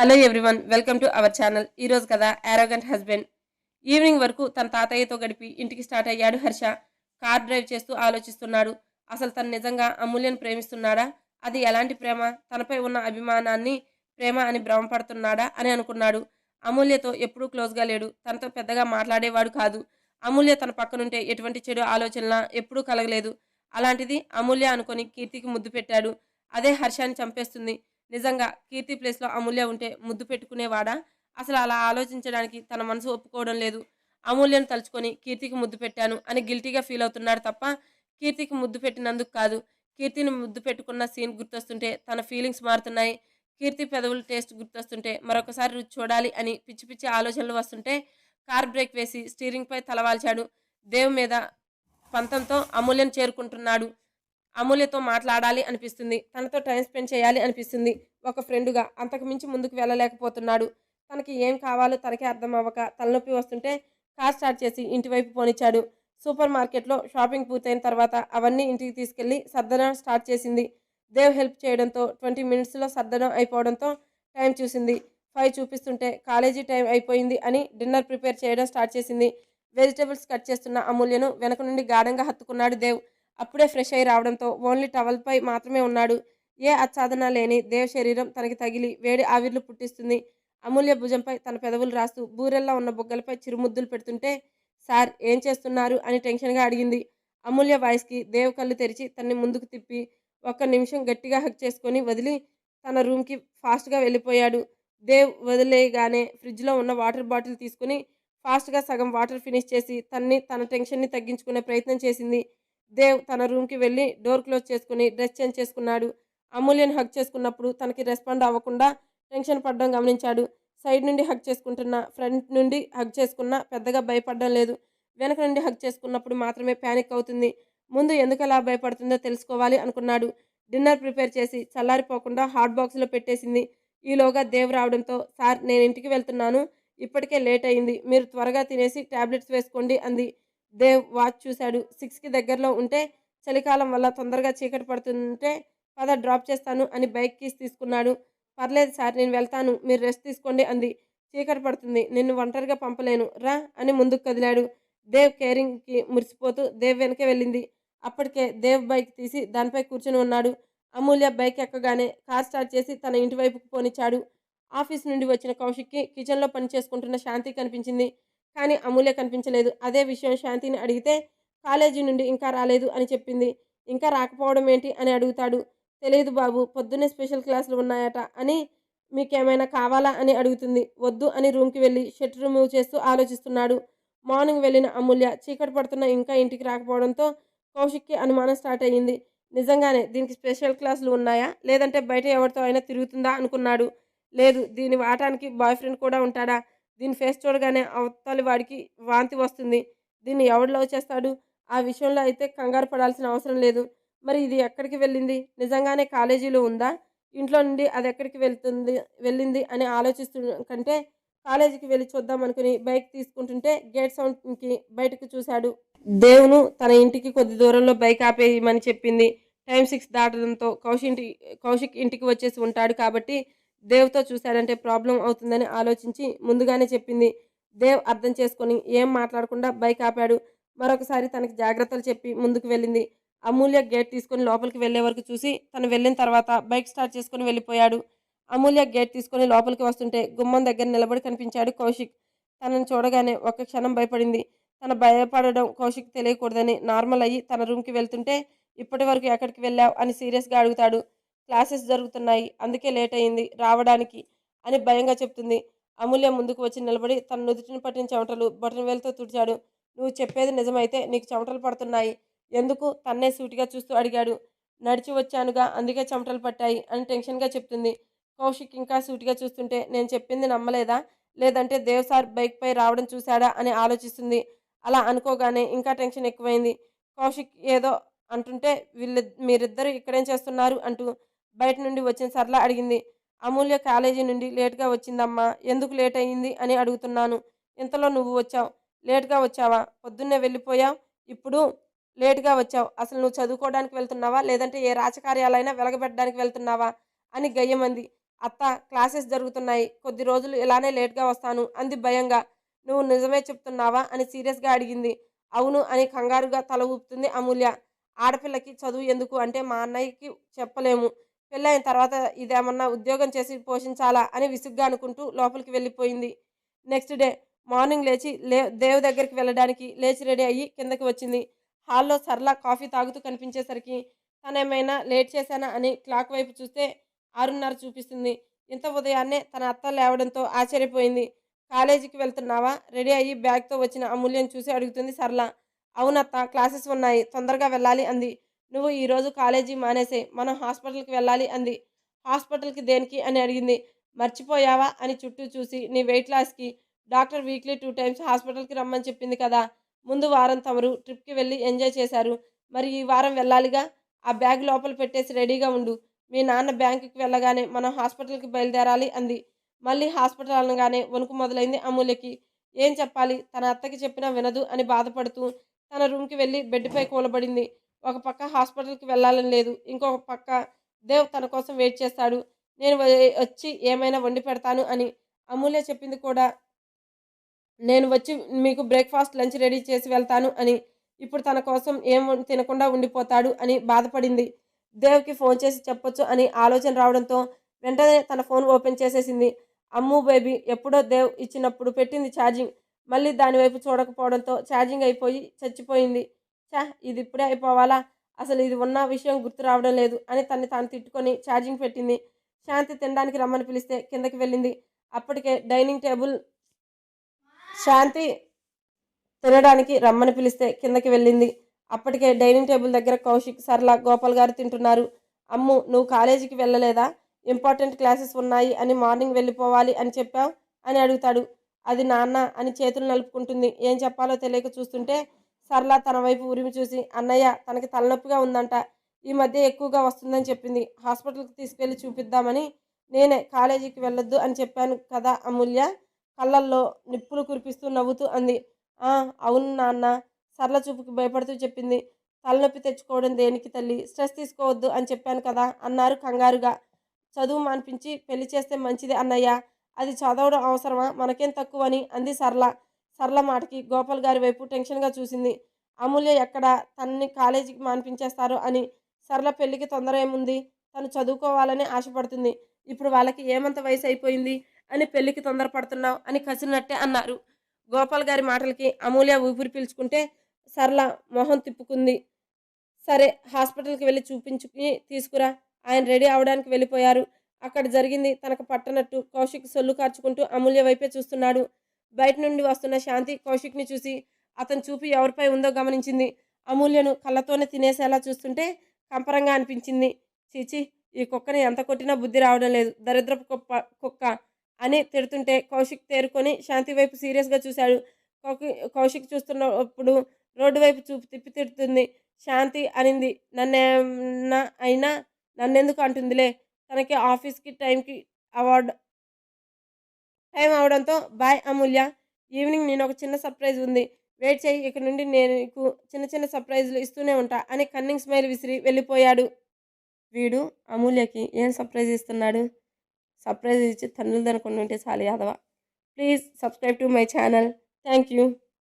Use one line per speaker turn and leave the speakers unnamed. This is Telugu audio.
Hello everyone, welcome to our channel. ఈరోజు కథ యారోగెంట్ హస్బెండ్. ఈవినింగ్ వరకు తన తాతయ్యతో గడిపి ఇంటికి స్టార్ట్ అయ్యాడు హర్ష. కార్ డ్రైవ్ చేస్తూ ఆలోచిస్తున్నాడు. అసలు తను నిజంగా అమూల్యను ప్రేమిస్తున్నాడా? అది ఎలాంటి ప్రేమ? తనపై ఉన్న అభిమానాన్ని ప్రేమ అని భ్రమపడుతున్నాడా అని అనుకున్నాడు. అమూల్యతో ఎప్పుడూ క్లోజ్గా లేడు. తనతో పెద్దగా మాట్లాడేవాడు కాదు. అమూల్య తన పక్కనుంటే ఎటువంటి చెడు ఆలోచనల ఎప్పుడూ కలగలేదు. అలాంటిది అమూల్య అనుకొని కీర్తికి ముద్దు పెట్టాడు. అదే హర్షాన్ని చంపేస్తుంది. నిజంగా కీర్తి ప్లేస్‌లో అమూల్య ఉంటే ముద్దు పెట్టుకునేవాడా? అసలు అలా ఆలోచించడానికి తన మనసు ఒప్పుకోవడం లేదు. అమూల్యను తలుచుకొని కీర్తికి ముద్దు పెట్టాను అని గిల్టీగా ఫీల్ అవుతున్నాడు తప్ప కీర్తికి ముద్దు పెట్టినందుకు కాదు. కీర్తిని ముద్దు పెట్టుకున్న సీన్ గుర్తొస్తుంటే తన ఫీలింగ్స్ మారుతున్నాయి. కీర్తి పెదవుల టేస్ట్ గుర్తొస్తుంటే మరొకసారి రుచి చూడాలి అని పిచ్చి పిచ్చి ఆలోచనలు వస్తుంటే కార్ బ్రేక్ వేసి స్టీరింగ్‌పై తలవాల్చాడు. దేవ్ మీద పంతంతో అమూల్యను చేరుకుంటున్నాడు. అమూల్యతో మాట్లాడాలి అనిపిస్తుంది. తనతో టైమ్ స్పెండ్ చేయాలి అనిపిస్తుంది. ఒక ఫ్రెండుగా. అంతకు మించి ముందుకు వెళ్ళలేకపోతున్నాడు. తనకి ఏం కావాలో తనకే అర్థం అవ్వక తలనొప్పి వస్తుంటే కార్ స్టార్ట్ చేసి ఇంటి వైపు పోనిచ్చాడు. సూపర్ మార్కెట్‌లో షాపింగ్ పూర్తయిన తర్వాత అవన్నీ ఇంటికి తీసుకెళ్లి సర్దడం స్టార్ట్ చేసింది. దేవ్ హెల్ప్ చేయడంతో 20 మినిట్స్‌లో సర్దడం అయిపోవడంతో టైం చూసింది. 5 చూపిస్తుంటే కాలేజీ టైం అయిపోయింది అని డిన్నర్ ప్రిపేర్ చేయడం స్టార్ట్ చేసింది. వెజిటబుల్స్ కట్ చేస్తున్న అమూల్యను వెనక నుండి గాఢంగా హత్తుకున్నాడు దేవ్. అప్పుడే ఫ్రెష్ అయి రావడంతో ఓన్లీ టవల్‌పై మాత్రమే ఉన్నాడు. ఏ ఆచ్ఛాదన లేని దేవ్ శరీరం తనకి తగిలి వేడి ఆవిర్లు పుట్టిస్తుంది. అమూల్య భుజంపై తన పెదవులు రాస్తూ బూరెల్లా ఉన్న బుగ్గలపై చిరుముద్దులు పెడుతుంటే సార్ ఏం చేస్తున్నారు అని టెన్షన్‌గా అడిగింది. అమూల్య వాయిస్‌కి దేవ్ కళ్ళు తెరిచి తన్ని ముందుకు తిప్పి ఒక్క నిమిషం గట్టిగా హగ్ చేసుకొని వదిలి తన రూమ్‌కి ఫాస్ట్‌గా వెళ్ళిపోయాడు. దేవ్ వదిలేయగానే ఫ్రిడ్జ్‌లో ఉన్న వాటర్ బాటిల్ తీసుకొని ఫాస్ట్‌గా సగం వాటర్ ఫినిష్ చేసి తన టెన్షన్‌ని తగ్గించుకునే ప్రయత్నం చేసింది. దేవ్ తన రూమ్‌కి వెళ్లి డోర్ క్లోజ్ చేసుకొని డ్రెస్ చేంజ్ చేసుకున్నాడు. అమూల్యను హగ్ చేసుకున్నప్పుడు తనకి రెస్పాండ్ అవ్వకుండా టెన్షన్ పడడం గమనించాడు. సైడ్ నుండి హగ్ చేసుకుంటున్నా, ఫ్రంట్ నుండి హగ్ చేసుకున్నా పెద్దగా భయపడడం లేదు. వెనక నుండి హగ్ చేసుకున్నప్పుడు మాత్రమే పానిక్ అవుతుంది. ముందు ఎందుకలా భయపడుతుందో తెలుసుకోవాలి అనుకున్నాడు. డిన్నర్ ప్రిపేర్ చేసి చల్లారిపోకుండా హాట్ బాక్స్‌లో పెట్టేసింది. ఈలోగా దేవ్ రావడంతో సార్ నేను ఇంటికి వెళ్తున్నాను. ఇప్పటికే లేట్ అయింది. మీరు త్వరగా తినేసి టాబ్లెట్స్ వేసుకోండి అంది. దేవ్ వాచ్ చూశాడు. 6కి దగ్గరలో ఉంటే చలికాలం వల్ల తొందరగా చీకటి పడుతుంటే పద డ్రాప్ చేస్తాను అని బైక్ కీస్ తీసుకున్నాడు. పర్లేదు సార్ నేను వెళ్తాను. మీరు రెస్ట్ తీసుకోండి అంది. చీకటి పడుతుంది. నిన్ను ఒంటరిగా పంపలేను. రా అని ముందుకు కదిలాడు. దేవ్ కేరింగ్‌కి మురిసిపోతూ దేవ్ వెనకే వెళ్ళింది. అప్పటికే దేవ్ బైక్ తీసి దానిపై కూర్చొని ఉన్నాడు. అమూల్య బైక్ ఎక్కగానే కార్ స్టార్ట్ చేసి తన ఇంటి వైపుకు పోనిచ్చాడు. ఆఫీస్ నుండి వచ్చిన కౌశిక్‌కి కిచెన్‌లో పని చేసుకుంటున్న శాంతి కనిపించింది. కానీ అమూల్య కనిపించలేదు. అదే విషయం శాంతిని అడిగితే కాలేజీ నుండి ఇంకా రాలేదు అని చెప్పింది. ఇంకా రాకపోవడం ఏంటి అని అడుగుతాడు. తెలీదు బాబు, పొద్దున్నే స్పెషల్ క్లాసులు ఉన్నాయట అని మీకేమైనా కావాలా అని అడుగుతుంది. వద్దు అని రూమ్‌కి వెళ్ళి షర్ట్ రిమూవ్ చేస్తూ ఆలోచిస్తున్నాడు. మార్నింగ్ వెళ్ళిన అమూల్య చీకటి పడుతున్నా ఇంకా ఇంటికి రాకపోవడంతో కౌశిక్‌కి అనుమానం స్టార్ట్ అయ్యింది. నిజంగానే దీనికి స్పెషల్ క్లాసులు ఉన్నాయా? లేదంటే బయట ఎవరితో అయినా తిరుగుతుందా అనుకున్నాడు. లేదు, దీని వాటానికి బాయ్ ఫ్రెండ్ కూడా ఉంటాడా? దీని ఫేస్ చూడగానే అవతలి వాడికి వాంతి వస్తుంది. దీన్ని ఎవడు లవ్ చేస్తాడు? ఆ విషయంలో అయితే కంగారు పడాల్సిన అవసరం లేదు. మరి ఇది ఎక్కడికి వెళ్ళింది? నిజంగానే కాలేజీలో ఉందా? ఇంట్లో నుండి అదెక్కడికి వెళ్ళింది అని కంటే కాలేజీకి వెళ్లి చూద్దామనుకుని బైక్ తీసుకుంటుంటే గేట్ సౌండ్‌కి బయటకు చూశాడు. దేవును తన ఇంటికి కొద్ది దూరంలో బైక్ ఆపేయమని చెప్పింది. టైం 6 దాటడంతో కౌశిక్ ఇంటికి వచ్చేసి ఉంటాడు కాబట్టి దేవ్‌తో చూశాడంటే ప్రాబ్లమ్ అవుతుందని ఆలోచించి ముందుగానే చెప్పింది. దేవ్ అర్థం చేసుకొని ఏం మాట్లాడకుండా బైక్ ఆపాడు. మరొకసారి తనకి జాగ్రత్తలు చెప్పి ముందుకు వెళ్ళింది. అమూల్య గేట్ తీసుకొని లోపలికి వెళ్ళే వరకు చూసి తను వెళ్ళిన తర్వాత బైక్ స్టార్ట్ చేసుకొని వెళ్ళిపోయాడు. అమూల్య గేట్ తీసుకొని లోపలికి వస్తుంటే గుమ్మం దగ్గర నిలబడి కనిపించాడు కౌశిక్. తనని చూడగానే ఒక్క క్షణం భయపడింది. తన భయపడడం కౌశిక్ తెలియకూడదని నార్మల్ అయ్యి తన రూమ్‌కి వెళ్తుంటే ఇప్పటి వరకు ఎక్కడికి వెళ్ళావు అని సీరియస్‌గా అడుగుతాడు. క్లాసెస్ జరుగుతున్నాయి. అందుకే లేట్ అయింది రావడానికి అని భయంగా చెప్తుంది. అమూల్య ముందుకు వచ్చి నిలబడి తన నుదుటిన పట్టిన చెమటలు బొటనవేలుతో తుడిచాడు. నువ్వు చెప్పేది నిజమైతే నీకు చెమటలు పడుతున్నాయి. ఎందుకు? తన్నే సూటిగా చూస్తూ అడిగాడు. నడిచి వచ్చానుగా అందుకే చెమటలు పట్టాయి అని టెన్షన్‌గా చెప్తుంది. కౌశిక్ ఇంకా సూటిగా చూస్తుంటే నేను చెప్పింది నమ్మలేదా? లేదంటే దేవ్ సార్ బైక్‌పై రావడం చూశాడా అని ఆలోచిస్తుంది. అలా అనుకోగానే ఇంకా టెన్షన్ ఎక్కువైంది. కౌశిక్ ఏదో అంటుంటే మీరిద్దరూ ఇక్కడేం చేస్తున్నారు అంటూ బయట నుండి వచ్చిన సరళ అడిగింది. అమూల్య కాలేజీ నుండి లేట్‌గా వచ్చిందమ్మా. ఎందుకు లేట్ అయింది అని అడుగుతున్నాను. ఇంతలో నువ్వు వచ్చావు. లేట్‌గా వచ్చావా? పొద్దున్నే వెళ్ళిపోయావు. ఇప్పుడు లేట్‌గా వచ్చావు. అసలు నువ్వు చదువుకోవడానికి వెళ్తున్నావా? లేదంటే ఏ రాచకార్యాలైనా వెలగబెట్టడానికి వెళ్తున్నావా? అని గయ్యమంది. అత్త క్లాసెస్ జరుగుతున్నాయి. కొద్ది రోజులు ఇలానే లేట్‌గా వస్తాను అంది భయంగా. నువ్వు నిజమే చెప్తున్నావా అని సీరియస్‌గా అడిగింది. అవును అని కంగారుగా తల ఊపుతుంది అమూల్య. ఆడపిల్లకి చదువు ఎందుకు అంటే మా అన్నయ్యకి చెప్పలేము. పెళ్ళైన తర్వాత ఇదేమన్నా ఉద్యోగం చేసి పోషించాలా అని విసుగ్గా అనుకుంటూ లోపలికి వెళ్ళిపోయింది. నెక్స్ట్ డే మార్నింగ్ లేచి దేవ్ దగ్గరికి వెళ్ళడానికి లేచి రెడీ అయ్యి కిందకి వచ్చింది. హాల్‌లో సరళ కాఫీ తాగుతూ కనిపించేసరికి తనేమైనా లేట్ చేశానా అని క్లాక్ వైపు చూస్తే 6:30 చూపిస్తుంది. ఇంత ఉదయాన్నే తన అత్త లేవడంతో ఆశ్చర్యపోయింది. కాలేజీకి వెళ్తున్నావా? రెడీ అయ్యి బ్యాగ్‌తో వచ్చిన అమూల్యను చూసి అడుగుతుంది సరళ. అవునత్త క్లాసెస్ ఉన్నాయి. తొందరగా వెళ్ళాలి అంది. నువ్వు ఈరోజు కాలేజీ మానేసేయ్. మనం హాస్పిటల్‌కి వెళ్ళాలి అంది. హాస్పిటల్‌కి దేనికి అని అడిగింది. మర్చిపోయావా అని చుట్టూ చూసి నీ వెయిట్ లాస్‌కి డాక్టర్ వీక్లీ 2 టైమ్స్ హాస్పిటల్‌కి రమ్మని చెప్పింది కదా! ముందు వారం తమరు ట్రిప్‌కి వెళ్లి ఎంజాయ్ చేశారు. మరి ఈ వారం వెళ్ళాలిగా! ఆ బ్యాగ్ లోపల పెట్టేసి రెడీగా ఉండు. మీ నాన్న బ్యాంకుకి వెళ్ళగానే మనం హాస్పిటల్‌కి బయలుదేరాలి అంది. మళ్ళీ హాస్పిటల్ అనగానే వణుకు మొదలైంది అమూల్యకి. ఏం చెప్పాలి? తన అత్తకి చెప్పినా వినదు అని బాధపడుతూ తన రూమ్‌కి వెళ్లి బెడ్‌పై కూలబడింది. ఒక పక్క హాస్పిటల్‌కి వెళ్ళాలని లేదు. ఇంకొక పక్క దేవ్ తన కోసం వెయిట్ చేస్తాడు. నేను వచ్చి ఏమైనా వండి పెడతాను అని. అమూల్య చెప్పింది కూడా నేను వచ్చి మీకు బ్రేక్‌ఫాస్ట్, లంచ్ రెడీ చేసి వెళ్తాను అని. ఇప్పుడు తన కోసం ఏం తినకుండా ఉండిపోతాడు అని బాధపడింది. దేవ్‌కి ఫోన్ చేసి చెప్పొచ్చు అని ఆలోచన రావడంతో వెంటనే తన ఫోన్ ఓపెన్ చేసేసింది. అమ్ము బేబీ ఎప్పుడో దేవ్ ఇచ్చినప్పుడు పెట్టింది ఛార్జింగ్. మళ్ళీ దాని వైపు చూడకపోవడంతో ఛార్జింగ్ అయిపోయి చచ్చిపోయింది. ఇది ఇప్పుడే అయిపోవాలా? అసలు ఇది ఉన్న విషయం గుర్తు రావడం లేదు అని తన్ని తాను తిట్టుకొని ఛార్జింగ్ పెట్టింది. శాంతి తినడానికి రమ్మని పిలిస్తే కిందకి వెళ్ళింది. అప్పటికే డైనింగ్ టేబుల్ శాంతి తినడానికి రమ్మని పిలిస్తే కిందకి వెళ్ళింది. అప్పటికే డైనింగ్ టేబుల్ దగ్గర కౌశిక్, సరళ, గోపాల్ గారు తింటున్నారు. అమ్ము నువ్వు కాలేజీకి వెళ్ళలేదా? ఇంపార్టెంట్ క్లాసెస్ ఉన్నాయి అని మార్నింగ్ వెళ్ళిపోవాలి అని చెప్పావు అని అడుగుతాడు. అది నాన్న అని చేతులు నలుపుకుంటుంది. ఏం చెప్పాలో తెలియక చూస్తుంటే సరళ తన వైపు ఉరిమి చూసి అన్నయ్య తనకి తలనొప్పిగా ఉందంట. ఈ మధ్య ఎక్కువగా వస్తుందని చెప్పింది. హాస్పిటల్కి తీసుకెళ్ళి చూపిద్దామని నేనే కాలేజీకి వెళ్ళొద్దు అని చెప్పాను కదా అమూల్య కళ్ళల్లో నిప్పులు కురిపిస్తూ నవ్వుతూ అంది. ఆ! అవును నాన్న సరళ చూపుకి భయపడుతూ చెప్పింది. తలనొప్పి తెచ్చుకోవడం దేనికి తల్లి? స్ట్రెస్ తీసుకోవద్దు అని చెప్పాను కదా! అన్నారు కంగారుగా. చదువు మాన్పించి పెళ్లి చేస్తే మంచిది అన్నయ్య. అది చదవడం అవసరమా? మనకేం తక్కువని అంది సరళ. సరళ మాటకి గోపాల్ గారి వైపు టెన్షన్‌గా చూసింది. అమూల్య ఎక్కడ తనని కాలేజీకి మాన్పించేస్తారో అని. సరళ పెళ్లికి తొందర ఏముంది? తను చదువుకోవాలని ఆశపడుతుంది. ఇప్పుడు వాళ్ళకి ఏమంత వయసు అయిపోయింది అని పెళ్లికి తొందరపడుతున్నావు అని కసిరినట్టే అన్నారు. గోపాల్ గారి మాటలకి అమూల్య ఊపిరి పీల్చుకుంటే సరళ మొహం తిప్పుకుంది. సరే హాస్పిటల్‌కి వెళ్లి చూపించుకుని తీసుకురా. ఆయన రెడీ అవ్వడానికి వెళ్ళిపోయారు. అక్కడ జరిగింది తనకు పట్టనట్టు కౌశిక్ సొల్లు కార్చుకుంటూ అమూల్య వైపే చూస్తున్నాడు. బయట నుండి వస్తున్న శాంతి కౌశిక్‌ని చూసి అతని చూపు ఎవరిపై ఉందో గమనించింది. అమూల్యను కళ్ళతోనే తినేసేలా చూస్తుంటే కంపరంగా అనిపించింది. ఛీఛీ! ఈ కుక్కని ఎంత కొట్టినా బుద్ధి రావడం లేదు. దరిద్రపు కుక్క అని తిడుతుంటే కౌశిక్ తేరుకొని శాంతి వైపు సీరియస్‌గా చూశాడు. కౌశిక్ చూస్తున్నప్పుడు రోడ్డు వైపు చూపు తిప్పి తిడుతుంది. శాంతి అనింది. నన్నేమన్నా అయినా నన్నెందుకు అంటుందిలే. తనకి ఆఫీస్‌కి టైం అవ్వడంతో బాయ్ అమూల్య. ఈవినింగ్ నేనొక చిన్న సర్ప్రైజ్ ఉంది. వెయిట్ చెయ్యి. ఇక నుండి నేను నీకు చిన్న చిన్న సర్ప్రైజ్‌లు ఇస్తూనే ఉంటా అని కన్నింగ్ స్మైల్ విసిరి వెళ్ళిపోయాడు. వీడు అమూల్యకి ఏం సర్ప్రైజ్ ఇస్తున్నాడు? సర్ప్రైజ్ ఇచ్చి తన్నులు తినకుండా ఉంటే చాలు Yadava. Please subscribe to my channel. Thank you.